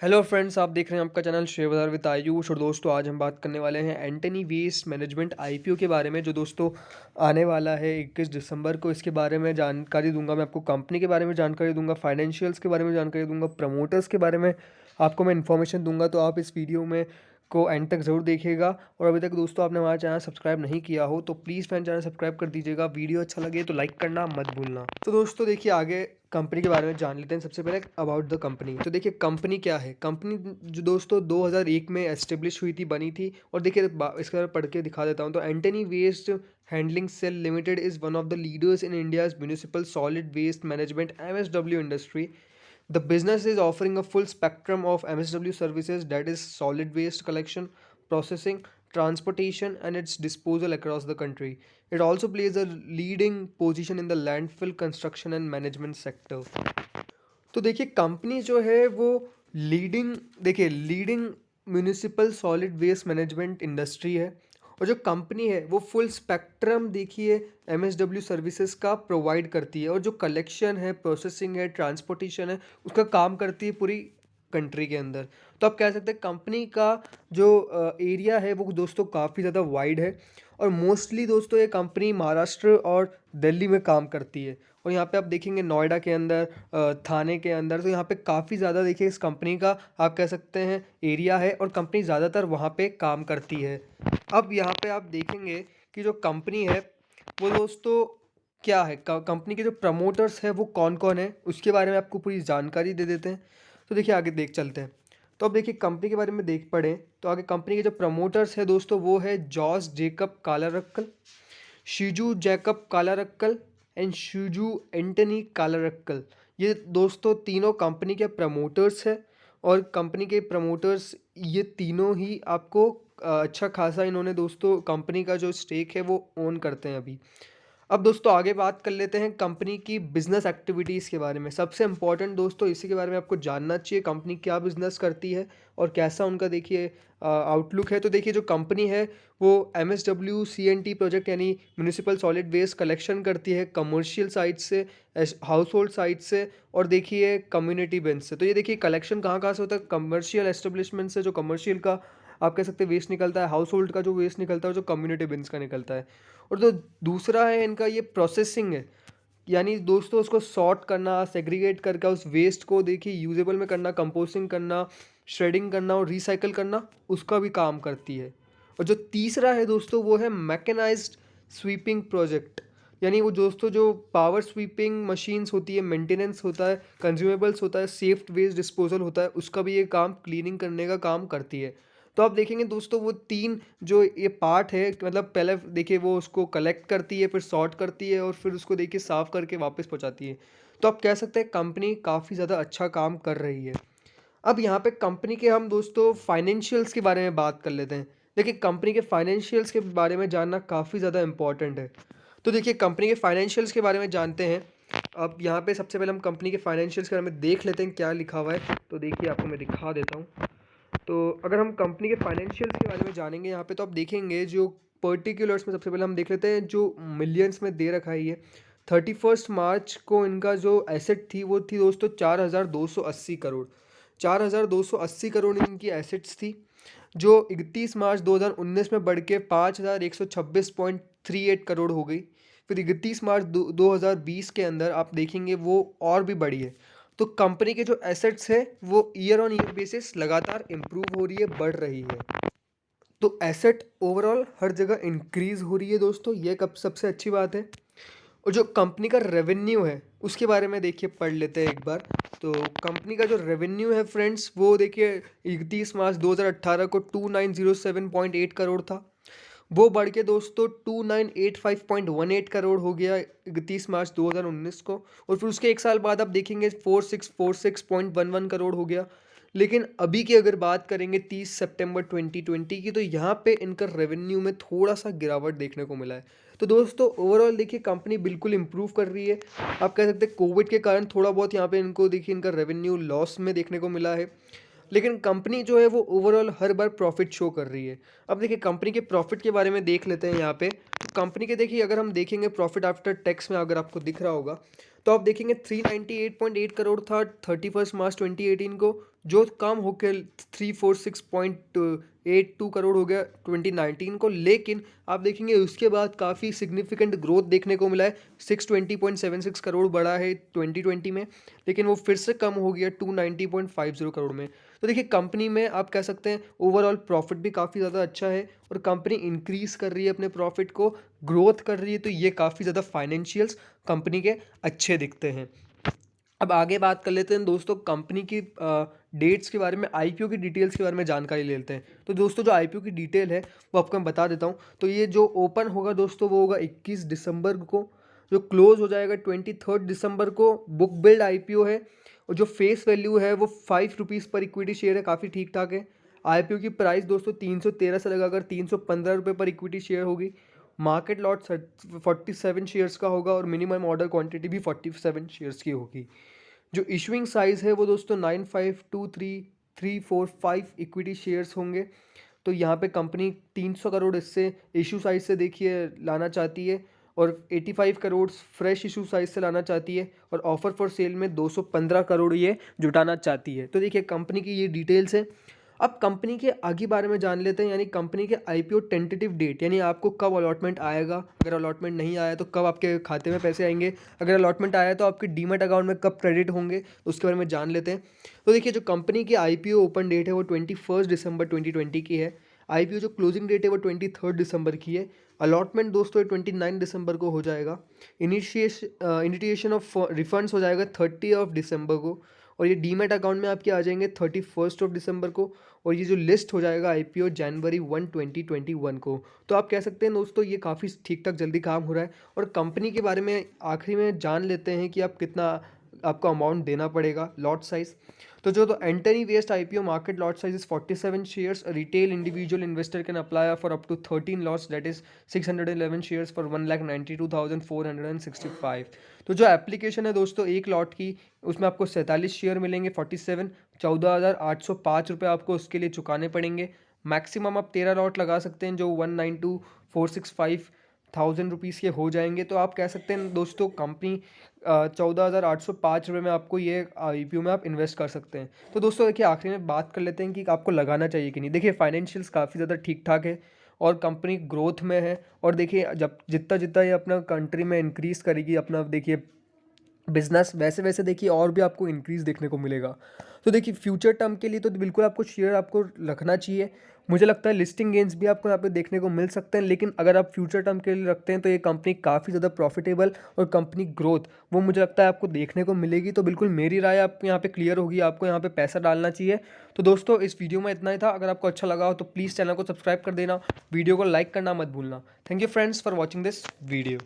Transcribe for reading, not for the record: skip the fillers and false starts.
Hello friends, आप देख रहे हैं आपका चैनल शेयर बाज़ार विद आयुष। और दोस्तों आज हम बात करने वाले हैं एंटनी वेस्ट मैनेजमेंट आईपीओ के बारे में, जो दोस्तों आने वाला है 21 दिसंबर को। इसके बारे में जानकारी दूंगा, मैं आपको कंपनी के बारे में जानकारी दूंगा, फाइनेंशियल्स के बारे में जानकारी दूंगा, प्रमोटर्स के बारे में आपको मैं इन्फॉर्मेशन दूंगा। तो आप इस वीडियो में को एंड तक ज़रूर देखिएगा। और अभी तक दोस्तों आपने हमारा चैनल सब्सक्राइब नहीं किया हो तो प्लीज़ फ्रेंड चैनल सब्सक्राइब कर दीजिएगा। वीडियो अच्छा लगे तो लाइक करना मत भूलना। तो दोस्तों देखिए, आगे कंपनी के बारे में जान लेते हैं। सबसे पहले अबाउट द कंपनी। तो देखिए कंपनी क्या है। कंपनी जो दोस्तों 2001 में एस्टेब्लिश हुई थी, बनी थी। और देखिए इसके बारे में पढ़ के दिखा देता हूँ। तो Antony waste handling cell limited is one of the leaders in India's municipal solid waste management (MSW) industry. The business is offering a full spectrum of MSW services, that is solid waste collection, processing, transportation and its disposal across the country. It also plays a leading position in the landfill construction and management sector. तो देखिए company जो है वो leading municipal solid waste management industry है। और जो company है वो फुल स्पेक्ट्रम देखिए एमएसडब्ल्यू सर्विसेज का प्रोवाइड करती है। और जो कलेक्शन है, प्रोसेसिंग है, ट्रांसपोर्टेशन है, उसका काम करती है पूरी कंट्री के अंदर। तो आप कह सकते हैं कंपनी का जो एरिया है वो दोस्तों काफ़ी ज़्यादा वाइड है। और मोस्टली दोस्तों ये कंपनी महाराष्ट्र और दिल्ली में काम करती है। और यहाँ पे आप देखेंगे नोएडा के अंदर, थाने के अंदर। तो यहाँ पे काफ़ी ज़्यादा देखिए इस कंपनी का आप कह सकते हैं एरिया है, और कंपनी ज़्यादातर वहाँ पे काम करती है। अब यहाँ पे आप देखेंगे कि जो कंपनी है वो दोस्तों क्या है, कंपनी के जो प्रमोटर्स हैं वो कौन कौन है, उसके बारे में आपको पूरी जानकारी दे देते हैं। तो देखिए आगे देख चलते हैं। तो अब देखिए कंपनी के बारे में देख पढ़ें तो आगे कंपनी के जो प्रमोटर्स है दोस्तों वो है जॉस जेकब कालारक्कल, शिजू जैकब कालारक्कल एंड शिजू एंटनी कालारक्कल। ये दोस्तों तीनों कंपनी के प्रमोटर्स हैं। और कंपनी के प्रमोटर्स ये तीनों ही आपको अच्छा खासा इन्होंने दोस्तों कंपनी का जो स्टेक है वो ओन करते हैं अभी। अब दोस्तों आगे बात कर लेते हैं कंपनी की बिजनेस एक्टिविटीज़ के बारे में। सबसे इम्पोर्टेंट दोस्तों इसी के बारे में आपको जानना चाहिए, कंपनी क्या बिजनेस करती है और कैसा उनका देखिए आउटलुक है। तो देखिए जो कंपनी है वो MSW CNT प्रोजेक्ट यानी म्यूनिसिपल सॉलिड वेस्ट कलेक्शन करती है कमर्शियल साइट से, हाउस होल्ड साइट से, और देखिए कम्युनिटी बेंच से। तो ये देखिए कलेक्शन कहाँ कहाँ से होता है, कमर्शियल एस्टेब्लिशमेंट से जो कमर्शियल का आप कह सकते हैं वेस्ट निकलता है, हाउस होल्ड का जो वेस्ट निकलता है, जो कम्युनिटी बिन्स का निकलता है। और तो दूसरा है इनका ये प्रोसेसिंग है, यानी दोस्तों उसको सॉर्ट करना, सेग्रीगेट करके उस वेस्ट को देखिए यूजेबल में करना, कंपोस्टिंग करना, श्रेडिंग करना और रिसाइकल करना, उसका भी काम करती है। और जो तीसरा है दोस्तों वो है मैकेनाइज्ड स्वीपिंग प्रोजेक्ट, यानी वो दोस्तों जो पावर स्वीपिंग मशीन्स होती है, मेंटेनेंस होता है, कंज्यूमेबल्स होता है, सेफ वेस्ट डिस्पोजल होता है, उसका भी ये काम क्लीनिंग करने का काम करती है। तो आप देखेंगे दोस्तों वो तीन जो ये पार्ट है, मतलब पहले देखिए वो उसको कलेक्ट करती है, फिर सॉर्ट करती है, और फिर उसको देखिए साफ़ करके वापस पहुंचाती है। तो आप कह सकते हैं कंपनी काफ़ी ज़्यादा अच्छा काम कर रही है। अब यहाँ पे कंपनी के हम दोस्तों फाइनेंशियल्स के बारे में बात कर लेते हैं। देखिए कंपनी के फाइनेंशियल्स के बारे में जानना काफ़ी ज़्यादा इंपॉर्टेंट है। तो देखिए कंपनी के फाइनेंशियल्स के बारे में जानते हैं। अब यहाँ पे सबसे पहले हम कंपनी के फाइनेंशियल्स के बारे में देख लेते हैं क्या लिखा हुआ है। तो देखिए आपको मैं दिखा देता हूँ। तो अगर हम कंपनी के फाइनेंशियल्स के बारे में जानेंगे यहाँ पे, तो आप देखेंगे जो पर्टिकुलर्स में सबसे पहले हम देख लेते हैं जो मिलियंस में दे रखा है ये। 31 मार्च को इनका जो एसेट थी वो थी दोस्तों 4,280 करोड़। 4,280 करोड़ इनकी एसेट्स थी, जो 31 मार्च 2019 में बढ़ के 5,126.38 करोड़ हो गई। फिर 31 मार्च 2020 के अंदर आप देखेंगे वो और भी बढ़ी है। तो कंपनी के जो एसेट्स है वो ईयर ऑन ईयर बेसिस लगातार इम्प्रूव हो रही है, बढ़ रही है। तो एसेट ओवरऑल हर जगह इंक्रीज हो रही है दोस्तों, ये कब सबसे अच्छी बात है। और जो कंपनी का रेवेन्यू है उसके बारे में देखिए पढ़ लेते हैं एक बार। तो कंपनी का जो रेवेन्यू है फ्रेंड्स वो देखिए 31 मार्च 2018 को 2907.8 करोड़ था। वो बढ़ के दोस्तों 2985.18 करोड़ हो गया 31 मार्च 2019 को। और फिर उसके एक साल बाद आप देखेंगे 4646.11 करोड़ हो गया। लेकिन अभी की अगर बात करेंगे 30 सितंबर 2020 की, तो यहाँ पे इनका रेवेन्यू में थोड़ा सा गिरावट देखने को मिला है। तो दोस्तों ओवरऑल देखिए कंपनी बिल्कुल इंप्रूव कर रही है। आप कह सकते हैं कोविड के कारण थोड़ा बहुत यहाँ पे इनको देखिए इनका रेवेन्यू लॉस में देखने को मिला है, लेकिन कंपनी जो है वो ओवरऑल हर बार प्रॉफिट शो कर रही है। अब देखिए कंपनी के प्रॉफिट के बारे में देख लेते हैं यहाँ पे। तो कंपनी के देखिए अगर हम देखेंगे प्रॉफिट आफ्टर टैक्स में, अगर आपको दिख रहा होगा तो आप देखेंगे 398.8 करोड़ था 31 मार्च 2018 को, जो कम होके 346.82 करोड़ हो गया 2019 को, लेकिन आप देखेंगे उसके बाद काफ़ी सिग्निफिकेंट ग्रोथ देखने को मिला है। 620.76 करोड़ बढ़ा है 2020 में, लेकिन वो फिर से कम हो गया 290.50 करोड़ में। तो देखिए कंपनी में आप कह सकते हैं ओवरऑल प्रॉफिट भी काफ़ी ज़्यादा अच्छा है और कंपनी इंक्रीज़ कर रही है अपने प्रॉफिट को, ग्रोथ कर रही है, तो ये काफ़ी ज़्यादा फाइनेंशियल्स कंपनी के अच्छे दिखते हैं। अब आगे बात कर लेते हैं दोस्तों कंपनी की डेट्स के बारे में, आईपीओ की डिटेल्स के बारे में जानकारी ले लेते हैं। तो दोस्तों जो आईपीओ की डिटेल है वो आपको मैं बता देता हूँ। तो ये जो ओपन होगा दोस्तों वो होगा 21 दिसंबर को, जो क्लोज हो जाएगा 23 दिसंबर को। बुक बिल्ड आईपीओ है और जो फेस वैल्यू है वो ₹5 पर इक्विटी शेयर है, काफ़ी ठीक ठाक है। आईपीओ की प्राइस दोस्तों 313 से लगाकर ₹315 पर इक्विटी शेयर होगी। मार्केट लॉट 47 शेयर्स का होगा और मिनिमम ऑर्डर क्वांटिटी भी 47 शेयर्स की होगी। जो इशुइंग साइज़ है वो दोस्तों 952345 इक्विटी शेयर्स होंगे। तो यहाँ पे कंपनी 300 करोड़ इससे इशू साइज़ से देखिए लाना चाहती है और 85 करोड़ फ्रेश इशू साइज़ से लाना चाहती है और ऑफर फॉर सेल में 215 करोड़ ये जुटाना चाहती है। तो देखिए कंपनी की ये डिटेल्स है। अब कंपनी के आगे बारे में जान लेते हैं, यानी कंपनी के आईपीओ टेंटेटिव डेट, यानी आपको कब अलॉटमेंट आएगा, अगर अलॉटमेंट नहीं आया तो कब आपके खाते में पैसे आएंगे, अगर अलॉटमेंट आया तो आपके डीमैट अकाउंट में कब क्रेडिट होंगे, उसके बारे में जान लेते हैं। तो देखिए जो कंपनी की आईपीओ ओपन डेट है वो 21 दिसंबर 2020 की है। आईपीओ जो क्लोजिंग डेट है वो 23 दिसंबर की है। अलॉटमेंट दोस्तों 29 दिसंबर को हो जाएगा। इनिशिएशन ऑफ रिफंड्स हो जाएगा 30 दिसंबर को और ये डीमैट अकाउंट में आपके आ जाएंगे 31 दिसंबर को। और ये जो लिस्ट हो जाएगा आईपीओ जनवरी 1 2021 को। तो आप कह सकते हैं दोस्तों ये काफ़ी ठीक ठाक जल्दी काम हो रहा है। और कंपनी के बारे में आखिरी में जान लेते हैं कि आप कितना आपको अमाउंट देना पड़ेगा, लॉट साइज़। तो Antony waste IPO market lot size is 47 shares. Retail individual investor can apply for up to 13 lots, that is 611 shares for 1,92,465। तो जो एप्लीकेशन है दोस्तों एक लॉट की, उसमें आपको 47 शेयर मिलेंगे। 47 14,805 आपको उसके लिए चुकाने पड़ेंगे। मैक्सिमम आप 13 लॉट लगा सकते हैं जो 1,92,465 के हो जाएंगे। तो आप कह सकते हैं दोस्तों कंपनी 14,805 में आपको ये आईपीओ में आप इन्वेस्ट कर सकते हैं। तो दोस्तों देखिए आखिरी में बात कर लेते हैं कि आपको लगाना चाहिए कि नहीं। देखिए फाइनेंशियल्स काफ़ी ज़्यादा ठीक ठाक है और कंपनी ग्रोथ में है। और देखिए जब जितना जितना ये अपना कंट्री में इंक्रीज़ करेगी अपना देखिए बिजनेस, वैसे वैसे देखिए और भी आपको इंक्रीज़ देखने को मिलेगा। तो देखिए फ्यूचर टर्म के लिए तो बिल्कुल आपको शेयर आपको रखना चाहिए। मुझे लगता है लिस्टिंग गेन्स भी आपको यहाँ पे देखने को मिल सकते हैं, लेकिन अगर आप फ्यूचर टर्म के लिए रखते हैं तो ये कंपनी काफ़ी ज़्यादा प्रॉफिटेबल और कंपनी ग्रोथ वो मुझे लगता है आपको देखने को मिलेगी। तो बिल्कुल मेरी राय आपको यहाँ पे क्लियर होगी, आपको यहाँ पे पैसा डालना चाहिए। तो दोस्तों इस वीडियो में इतना ही था। अगर आपको अच्छा लगा हो तो प्लीज़ चैनल को सब्सक्राइब कर देना, वीडियो को लाइक करना मत भूलना। Thank you friends for watching this video.